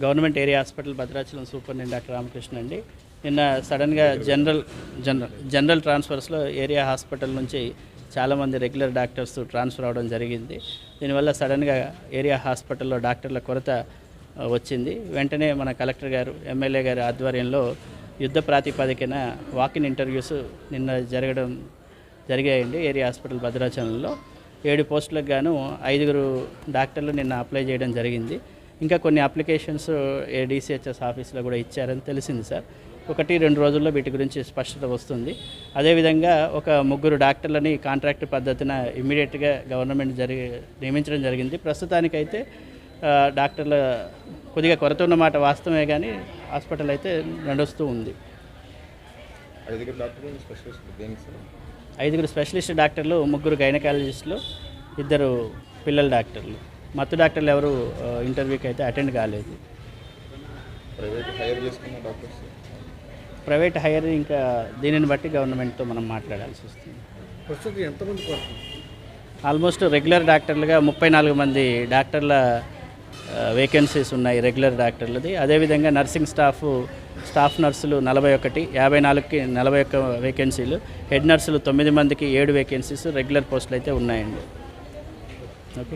Government area hospital Bhadrachalam superintendent doctor Ramakrishna అండి. నిన్న సడన్గా జనరల్ ట్రాన్స్ఫర్స్లో ఏరియా హాస్పిటల్ నుంచి చాలామంది రెగ్యులర్ డాక్టర్స్ ట్రాన్స్ఫర్ అవ్వడం జరిగింది. దీనివల్ల సడన్గా ఏరియా హాస్పిటల్లో డాక్టర్ల కొరత వచ్చింది. వెంటనే మన కలెక్టర్ గారు, ఎమ్మెల్యే గారి ఆధ్వర్యంలో యుద్ధ ప్రాతిపదికన వాకిన్ ఇంటర్వ్యూస్ నిన్న జరిగాయండి. ఏరియా హాస్పిటల్ భద్రాచలంలో 7 పోస్టులకు గాను 5 డాక్టర్లు నిన్న అప్లై చేయడం జరిగింది. ఇంకా కొన్ని అప్లికేషన్స్ DCHS ఆఫీస్లో కూడా ఇచ్చారని తెలిసింది సార్. 1-2 రోజుల్లో వీటి గురించి స్పష్టత వస్తుంది. అదేవిధంగా ఒక 3 డాక్టర్లని కాంట్రాక్ట్ పద్ధతిన ఇమ్మీడియట్గా గవర్నమెంట్ నియమించడం జరిగింది. ప్రస్తుతానికైతే డాక్టర్ల కొద్దిగా కొరత ఉన్నమాట వాస్తవమే, కానీ హాస్పిటల్ అయితే నడుస్తూ ఉంది. 5 స్పెషలిస్ట్ డాక్టర్లు, 3 గైనకాలజిస్టులు, 2 పిల్లల డాక్టర్లు. మత్తు డాక్టర్లు ఎవరు ఇంటర్వ్యూకి అయితే అటెండ్ కాలేదు. ప్రైవేట్ హైర్ ఇంకా దీనిని బట్టి గవర్నమెంట్తో మనం మాట్లాడాల్సి వస్తుంది. ప్రస్తుతం ఎంతమంది ఆల్మోస్ట్ రెగ్యులర్ డాక్టర్లుగా 34 మంది డాక్టర్ల వేకెన్సీస్ ఉన్నాయి రెగ్యులర్ డాక్టర్లది. అదేవిధంగా నర్సింగ్ స్టాఫ్ నర్సులు 41, 54కి 41 వేకెన్సీలు, హెడ్ నర్సులు 9 మందికి 7 వేకెన్సీస్, రెగ్యులర్ పోస్టులు అయితే ఉన్నాయండి. ఓకే.